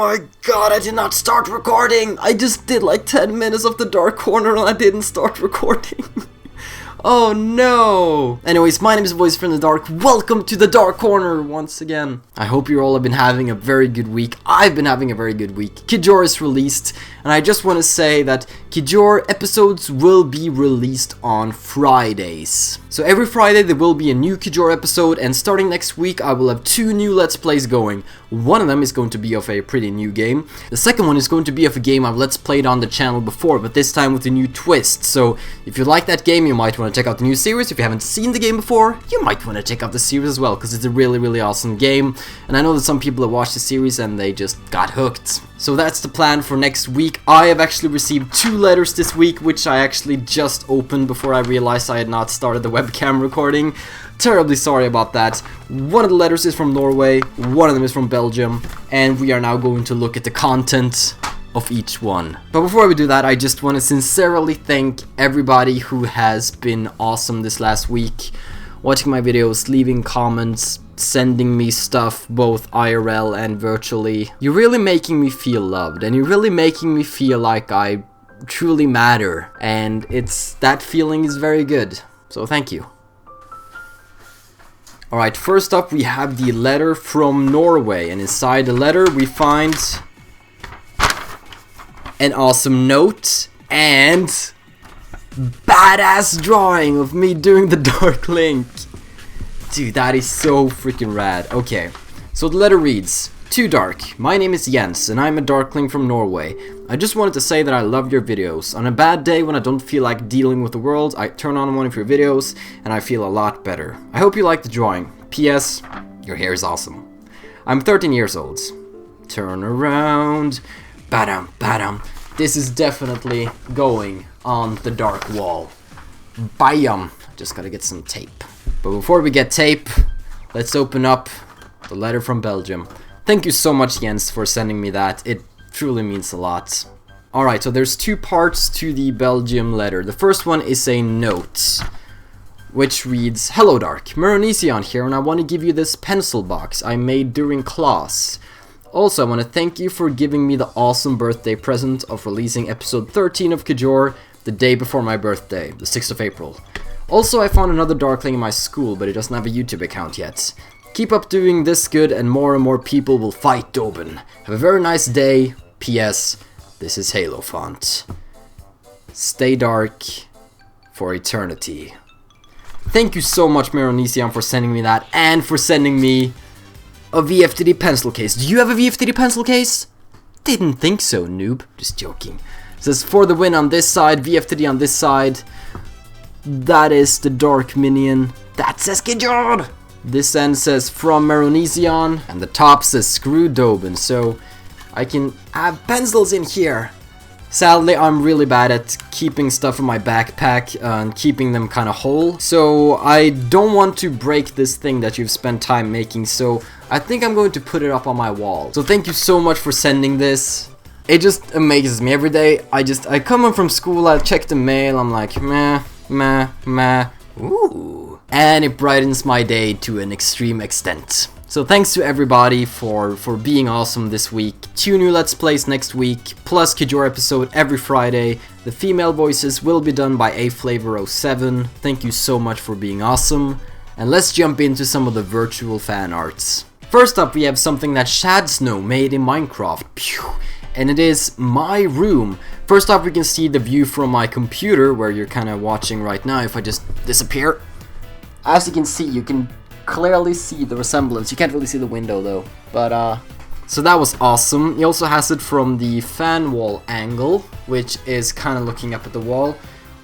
my god, I did not start recording! I just did like 10 minutes of the Dark Corner and I didn't start recording. Oh no! Anyways, my name is Voice from the Dark. Welcome to the Dark Corner once again. I hope you all have been having a very good week. I've been having a very good week. Kijor is released, and I just want to say that Kijor episodes will be released on Fridays. So every Friday there will be a new Kijor episode, and starting next week I will have 2 new Let's Plays going. One of them is going to be of a pretty new game. The second one is going to be of a game I've Let's Played on the channel before, but this time with a new twist. So if you like that game, you might want to check out the new series. If you haven't seen the game before, you might want to check out the series as well, because it's a really awesome game. And I know that some people have watched the series and they just got hooked. So that's the plan for next week. I have actually received 2 letters this week, which I actually just opened before I realized I had not started the webcam recording. Terribly sorry about that. One of the letters is from Norway, one of them is from Belgium, and we are now going to look at the content of each one. But before we do that, I just want to sincerely thank everybody who has been awesome this last week, watching my videos, leaving comments, sending me stuff both IRL and virtually. You're really making me feel loved, and you're really making me feel like I truly matter, and that feeling is very good. So thank you. Alright, first up we have the letter from Norway, and inside the letter we find an awesome note and badass drawing of me doing the Dark Link. Dude, that is so freaking rad. Okay, so the letter reads, "To Dark, my name is Jens and I'm a Darkling from Norway. I just wanted to say that I love your videos. On a bad day when I don't feel like dealing with the world, I turn on one of your videos and I feel a lot better. I hope you like the drawing. P.S. Your hair is awesome. I'm 13 years old. Turn around. Badam, badam. This is definitely going on the dark wall. Bam. Just gotta get some tape. But before we get tape, let's open up the letter from Belgium. Thank you so much, Jens, for sending me that. It truly means a lot. Alright, so there's 2 parts to the Belgium letter. The first one is a note, which reads, "Hello Dark, Meronesian here, and I want to give you this pencil box I made during class. Also, I want to thank you for giving me the awesome birthday present of releasing episode 13 of Kijor the day before my birthday, the 6th of April. Also, I found another Darkling in my school, but it doesn't have a YouTube account yet. Keep up doing this good and more people will fight Doben. Have a very nice day. P.S. This is Halo font. Stay dark for eternity." Thank you so much, Meronesian, for sending me that, and for sending me a VFTD pencil case. Do you have a VFTD pencil case? Didn't think so, noob. Just joking. It says, "For the win on this side, VFTD on this side." That is the Dark Minion. That says Kijor! This end says, "From Meronesian," and the top says, "Screw Doben." So I can have pencils in here. Sadly, I'm really bad at keeping stuff in my backpack and keeping them kind of whole. So I don't want to break this thing that you've spent time making, so I think I'm going to put it up on my wall. So thank you so much for sending this. It just amazes me. Every day, I come home from school, I check the mail, I'm like, meh, meh, meh, ooh. And it brightens my day to an extreme extent. So thanks to everybody for being awesome this week. 2 new Let's Plays next week, plus Kijor episode every Friday. The female voices will be done by aflavor07. Thank you so much for being awesome. And let's jump into some of the virtual fan arts. First up, we have something that Shadsnow made in Minecraft. Pew! And it is my room. First off, we can see the view from my computer, where you're kind of watching right now. If I just disappear. As you can see, you can clearly see the resemblance. You can't really see the window though, but so that was awesome. He also has it from the fan wall angle, which is kind of looking up at the wall.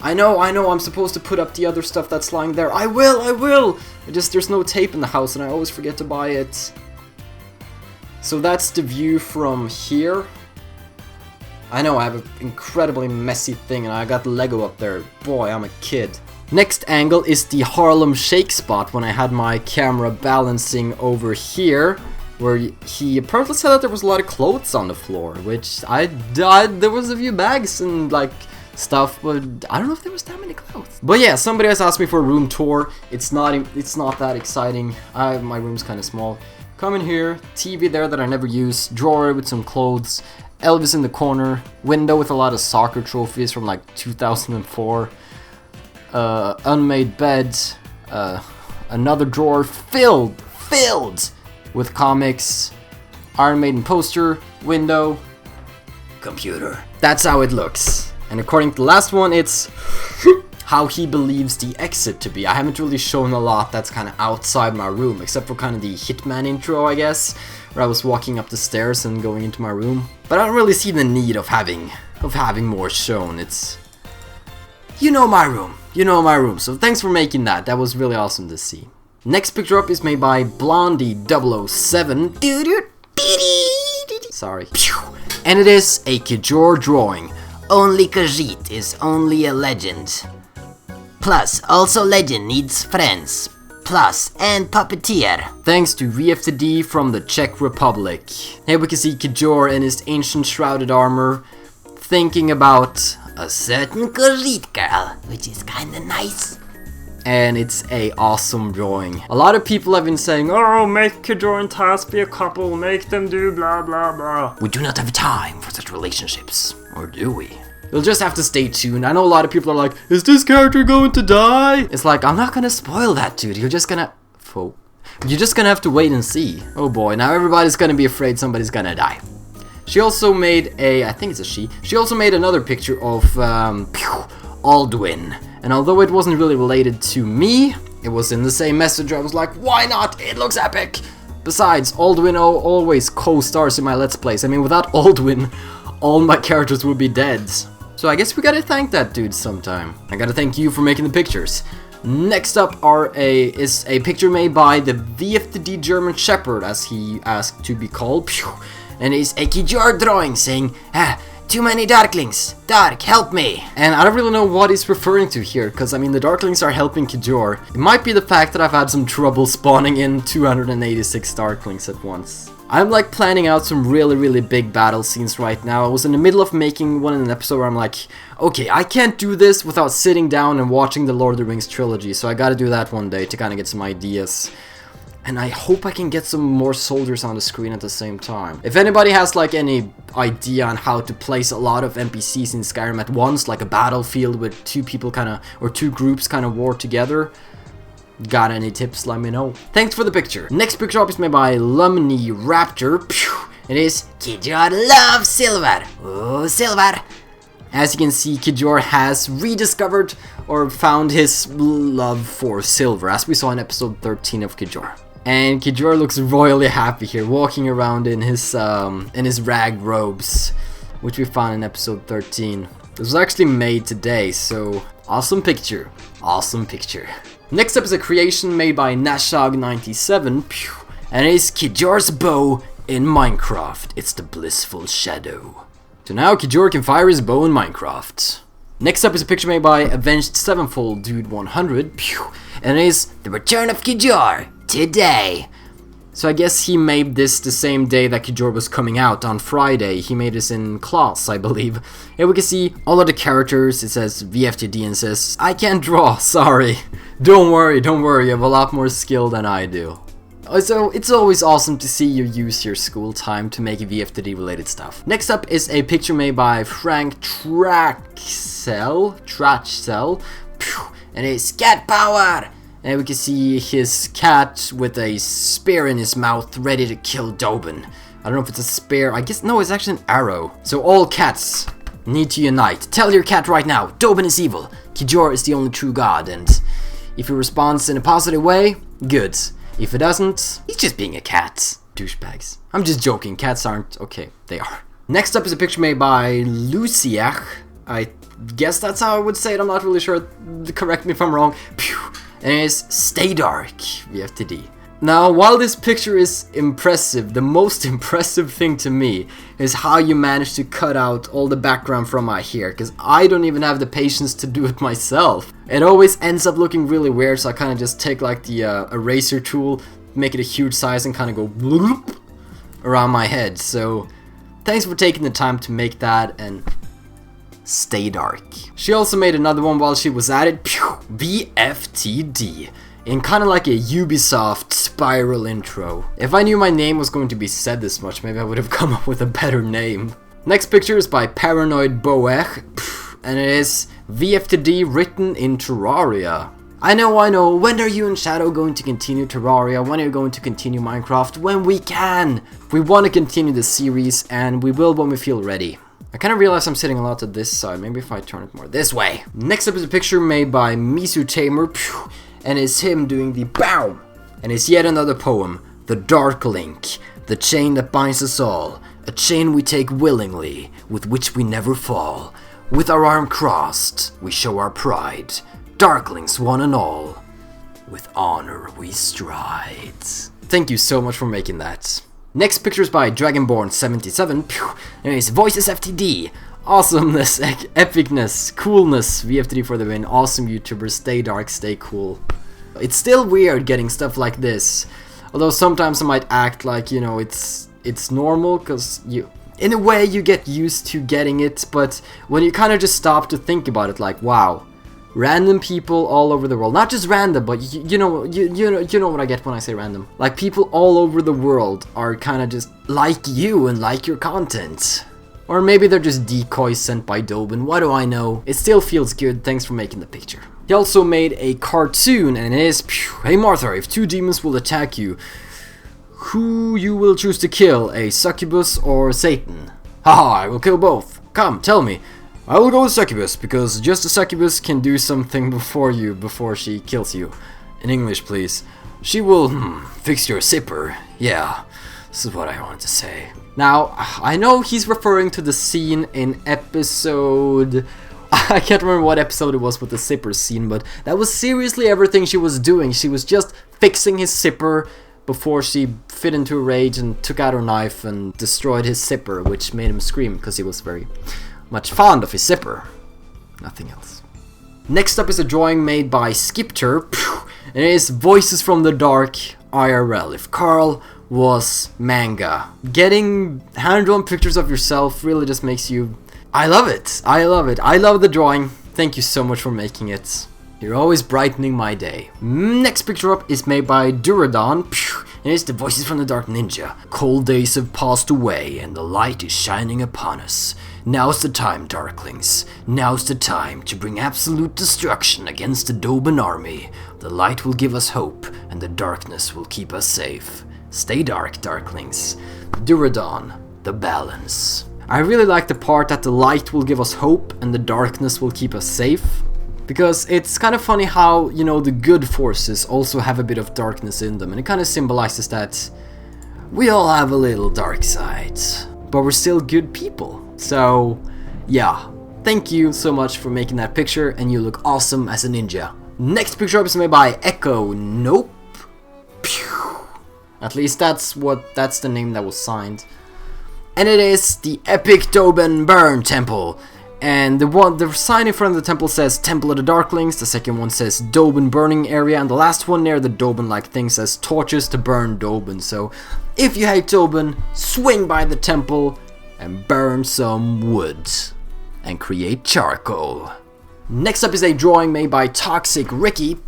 I know, I'm supposed to put up the other stuff that's lying there. I will! There's no tape in the house and I always forget to buy it. So that's the view from here. I know, I have an incredibly messy thing and I got Lego up there. Boy, I'm a kid. Next angle is the Harlem Shake spot when I had my camera balancing over here, where he apparently said that there was a lot of clothes on the floor, which there was a few bags and like stuff, but I don't know if there was that many clothes. But yeah, somebody has asked me for a room tour. It's not that exciting. My room's kind of small. Come in here, TV there that I never use, drawer with some clothes, Elvis in the corner, window with a lot of soccer trophies from like 2004, unmade bed, another drawer filled with comics, Iron Maiden poster, window, computer. That's how it looks. And according to the last one, it's how he believes the exit to be. I haven't really shown a lot that's kind of outside my room, except for kind of the Hitman intro, I guess, where I was walking up the stairs and going into my room. But I don't really see the need of having more shown. It's, you know my room, so thanks for making that. That was really awesome to see. Next picture up is made by Blondie007. Sorry. And it is a Kajor drawing. Only Khajiit is only a legend. Plus, also legend needs friends. Plus, and puppeteer. Thanks to VFTD from the Czech Republic. Here we can see Kajor in his ancient shrouded armor, thinking about a certain Khajiit girl, which is kinda nice. And it's a awesome drawing. A lot of people have been saying, oh, make Kajor and Tass be a couple, make them do blah blah blah. We do not have time for such relationships, or do we? You'll just have to stay tuned. I know a lot of people are like, is this character going to die? It's like, I'm not gonna spoil that, dude. You're just gonna have to wait and see. Oh boy, now everybody's gonna be afraid somebody's gonna die. She also made I think it's a she. She also made another picture of Alduin. And although it wasn't really related to me, it was in the same message. I was like, why not? It looks epic. Besides, Alduin always co-stars in my Let's Plays. I mean, without Alduin, all my characters would be dead. So I guess we gotta thank that dude sometime. I gotta thank you for making the pictures. Next up is a picture made by the VFTD German Shepherd, as he asked to be called. And it's a Kajor drawing saying, too many Darklings. Dark, help me. And I don't really know what he's referring to here, because I mean the Darklings are helping Kajor. It might be the fact that I've had some trouble spawning in 286 Darklings at once. I'm like planning out some really big battle scenes right now. I was in the middle of making one in an episode where I'm like, okay, I can't do this without sitting down and watching the Lord of the Rings trilogy, so I gotta do that one day to kind of get some ideas. And I hope I can get some more soldiers on the screen at the same time. If anybody has like any idea on how to place a lot of NPCs in Skyrim at once, like a battlefield with two people or two groups kind of war together, got any tips, let me know. Thanks for the picture. Next picture up is made by Lumny Raptor. It is Kajor loves silver. Oh, silver. As you can see, Kajor has rediscovered or found his love for silver, as we saw in episode 13 of Kajor. And Kajor looks royally happy here, walking around in his rag robes, which we found in episode 13. This was actually made today, so awesome picture. Awesome picture. Next up is a creation made by Nashog97, and it is Kajor's bow in Minecraft. It's the Blissful Shadow. So now Kajor can fire his bow in Minecraft. Next up is a picture made by Avenged Sevenfold Dude 100, and it is the return of Kajor today. So I guess he made this the same day that Kajor was coming out, on Friday. He made this in class, I believe. Here we can see all of the characters. It says VFTD and says, I can't draw, sorry. Don't worry, you have a lot more skill than I do. So it's always awesome to see you use your school time to make VFTD related stuff. Next up is a picture made by Frank Trachsel, and it's cat power. And we can see his cat with a spear in his mouth, ready to kill Dobin. I don't know if it's a spear. I guess, no, it's actually an arrow. So all cats need to unite. Tell your cat right now, Dobin is evil. Kajor is the only true god, and if he responds in a positive way, good. If it doesn't, he's just being a cat. Douchebags. I'm just joking, cats aren't. Okay, they are. Next up is a picture made by Luciach. I guess that's how I would say it, I'm not really sure. Correct me if I'm wrong. And it is Stay Dark, VFTD. Now, while this picture is impressive, the most impressive thing to me is how you managed to cut out all the background from my hair, because I don't even have the patience to do it myself. It always ends up looking really weird, so I kind of just take like the eraser tool, make it a huge size, and kind of go bloop around my head. So, thanks for taking the time to make that, and Stay Dark. She also made another one while she was at it. VFTD. in kind of like a Ubisoft spiral intro. If I knew my name was going to be said this much, maybe I would have come up with a better name. Next picture is by Paranoid Boech, and it is VFTD written in Terraria. I know, when are you and Shadow going to continue Terraria? When are you going to continue Minecraft? When we can! We want to continue the series, and we will when we feel ready. I kind of realize I'm sitting a lot to this side, maybe if I turn it more this way. Next up is a picture made by Misu Tamer, and it's him doing the BOW! And it's yet another poem, The Dark Link, the chain that binds us all, a chain we take willingly, with which we never fall. With our arm crossed, we show our pride. Darklings one and all, with honor we stride. Thank you so much for making that. Next picture is by Dragonborn77, and it's VoicesFTD. Awesomeness, epicness, coolness, VFTD for the win, awesome YouTubers, stay dark, stay cool. It's still weird getting stuff like this, although sometimes I might act like, you know, it's normal, because in a way you get used to getting it, but when you kind of just stop to think about it, like, wow. Random people all over the world, not just random, but you know what I get when I say random. Like, people all over the world are kind of just like you and like your content. Or maybe they're just decoys sent by Dobin, what do I know? It still feels good, thanks for making the picture. He also made a cartoon, and it is, hey Martha, if two demons will attack you, who you will choose to kill, a succubus or Satan? Haha, I will kill both. Come, tell me. I will go with succubus, because just a succubus can do something before she kills you. In English, please. She will, fix your zipper. Yeah, this is what I wanted to say. Now, I know he's referring to the scene in episode... I can't remember what episode it was with the zipper scene, but that was seriously everything she was doing. She was just fixing his zipper before she fit into a rage and took out her knife and destroyed his zipper, which made him scream, because he was very... much fond of his zipper. Nothing else. Next up is a drawing made by Skipter, and it is Voices from the Dark IRL. If Carl was manga. Getting hand-drawn pictures of yourself really just makes you... I love it. I love it. I love the drawing. Thank you so much for making it. You're always brightening my day. Next picture up is made by Duradon, and it's the Voices from the Dark Ninja. Cold days have passed away, and the light is shining upon us. Now's the time, Darklings. Now's the time to bring absolute destruction against the Dobin army. The light will give us hope, and the darkness will keep us safe. Stay dark, Darklings. Duradon, the balance. I really like the part that the light will give us hope, and the darkness will keep us safe. Because it's kind of funny how, you know, the good forces also have a bit of darkness in them, and it kind of symbolizes that we all have a little dark side, but we're still good people. So, yeah, thank you so much for making that picture, and you look awesome as a ninja. Next picture up is made by Echo Nope. Pew. At least that's the name that was signed. And it is the Epic Dobin Burn Temple. And the sign in front of the temple says Temple of the Darklings, the second one says Dobin Burning Area, and the last one near the Dobin-like thing says Torches to Burn Dobin. So, if you hate Dobin, swing by the temple and burn some wood and create charcoal. Next up is a drawing made by Toxic Ricky,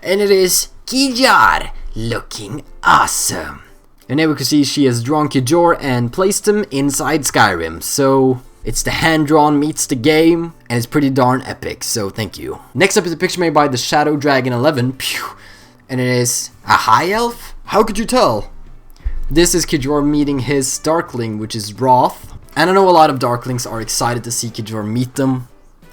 and it is Kijar looking awesome. And there we can see she has drawn Kijor and placed him inside Skyrim, so it's the hand-drawn meets the game, and it's pretty darn epic, so thank you. Next up is a picture made by the Shadow Dragon 11, and it is a high elf? How could you tell? This is Kijor meeting his Darkling, which is Wrath. And I know a lot of Darklings are excited to see Kijor meet them.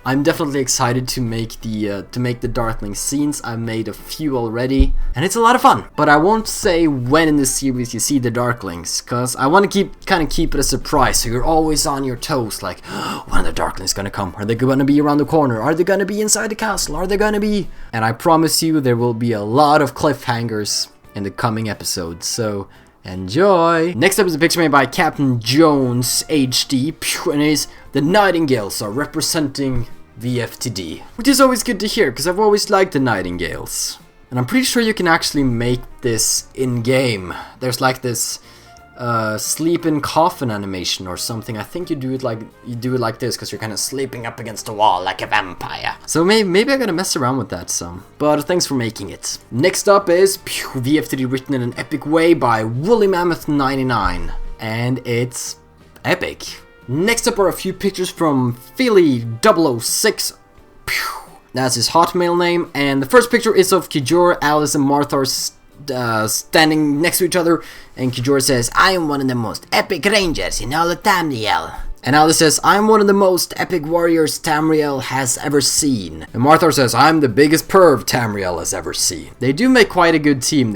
I'm definitely excited to make the Darkling scenes. I've made a few already, and it's a lot of fun. But I won't say when in this series you see the Darklings, cause I want to keep it a surprise, so you're always on your toes, like, when are the Darklings gonna come? Are they gonna be around the corner? Are they gonna be inside the castle? Are they gonna be? And I promise you, there will be a lot of cliffhangers in the coming episodes. So enjoy! Next up is a picture made by Captain Jones HD, and it is the Nightingales are representing VFTD, which is always good to hear, because I've always liked the Nightingales. And I'm pretty sure you can actually make this in-game. There's like this sleep in coffin animation or something. I think you do it like this because you're kind of sleeping up against the wall like a vampire. So maybe I gotta mess around with that some. But thanks for making it. Next up is VFTD written in an epic way by Woolly Mammoth 99, and it's epic. Next up are a few pictures from Philly 006. That's his Hotmail name, and the first picture is of Kijor, Alice, and Martha standing next to each other, and Kijor says, I am one of the most epic rangers in all of Tamriel. and Alice says, I'm one of the most epic warriors Tamriel has ever seen. And Martha says, I'm the biggest perv Tamriel has ever seen. They do make quite a good team.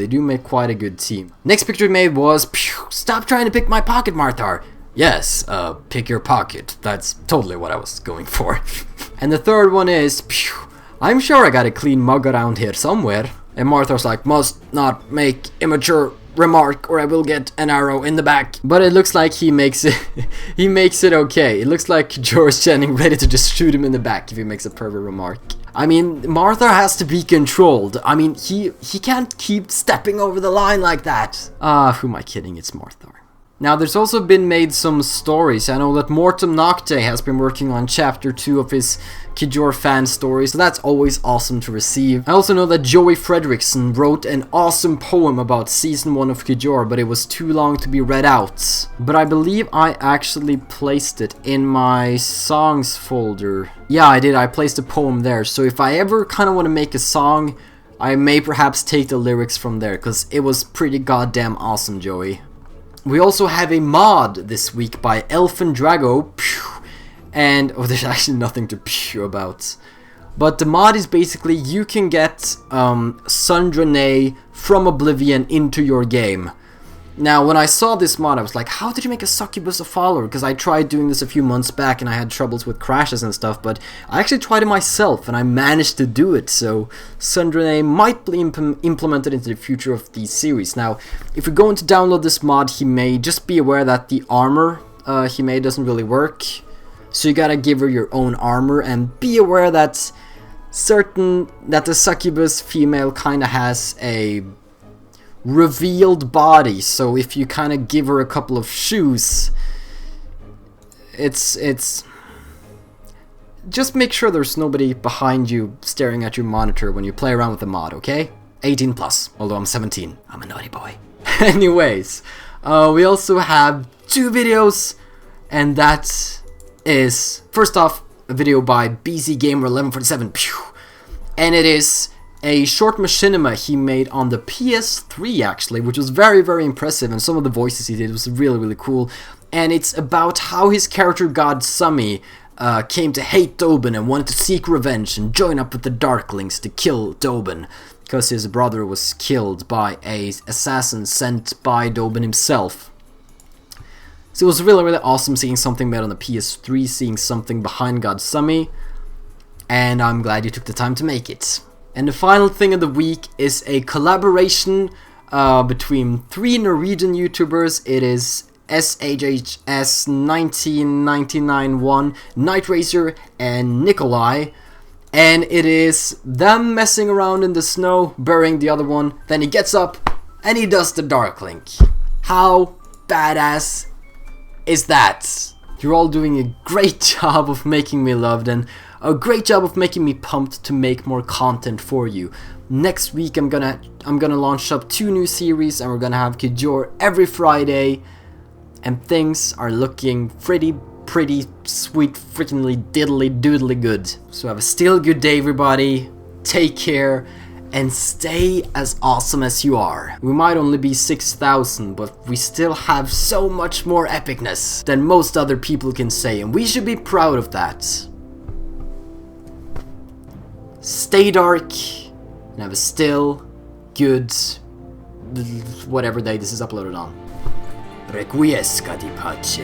Next picture we made was, stop trying to pick my pocket, Martha. Yes, pick your pocket. That's totally what I was going for. And the third one is, I'm sure I got a clean mug around here somewhere. And Martha's like, must not make immature remark or I will get an arrow in the back. But it looks like he makes it he makes it okay. It looks like George Channing ready to just shoot him in the back if he makes a pervert remark. I mean, Martha has to be controlled. I mean, he can't keep stepping over the line like that. Who am I kidding? It's Martha. Now, there's also been made some stories. I know that Mortem Nocte has been working on chapter 2 of his Kijor fan stories, so that's always awesome to receive. I also know that Joey Fredrickson wrote an awesome poem about season 1 of Kijor, but it was too long to be read out. But I believe I actually placed it in my songs folder. Yeah, I did. I placed a poem there, so if I ever kind of want to make a song, I may perhaps take the lyrics from there, because it was pretty goddamn awesome, Joey. We also have a mod this week by Elfin Drago, and there's actually nothing to pew about. But the mod is basically you can get Sundrane from Oblivion into your game. Now, when I saw this mod, I was like, how did you make a succubus a follower? Because I tried doing this a few months back and I had troubles with crashes and stuff, but I actually tried it myself and I managed to do it. So Sundrane might be implemented into the future of the series. Now, if you're going to download this mod, he may just be aware that the armor he made doesn't really work. So you gotta give her your own armor and be aware that the succubus female kinda has a revealed body, so if you kind of give her a couple of shoes, it's just make sure there's nobody behind you staring at your monitor when you play around with the mod, okay? 18 plus, although I'm 17. I'm a naughty boy. Anyways, we also have 2 videos, and that is, first off, a video by BZGamer1147, and it is a short machinima he made on the PS3 actually, which was very, very impressive, and some of the voices he did was really, really cool. And it's about how his character God Summy came to hate Dobin and wanted to seek revenge and join up with the Darklings to kill Dobin, because his brother was killed by an assassin sent by Dobin himself. So it was really, really awesome seeing something made on the PS3, seeing something behind God Summy, and I'm glad you took the time to make it. And the final thing of the week is a collaboration between 3 Norwegian YouTubers. It is SHHS19991, Night Racer, and Nikolai. And it is them messing around in the snow, burying the other one. Then he gets up and he does the Dark Link. How badass is that? You're all doing a great job of making me loved and a great job of making me pumped to make more content for you. Next week I'm gonna launch up 2 new series, and we're gonna have Kijor every Friday, and things are looking pretty sweet, freakingly diddly doodly good. So have a still good day, everybody. Take care and stay as awesome as you are. We might only be 6,000, but we still have so much more epicness than most other people can say, and we should be proud of that. Stay dark and have a still good whatever day this is uploaded on. Requiescat in pace.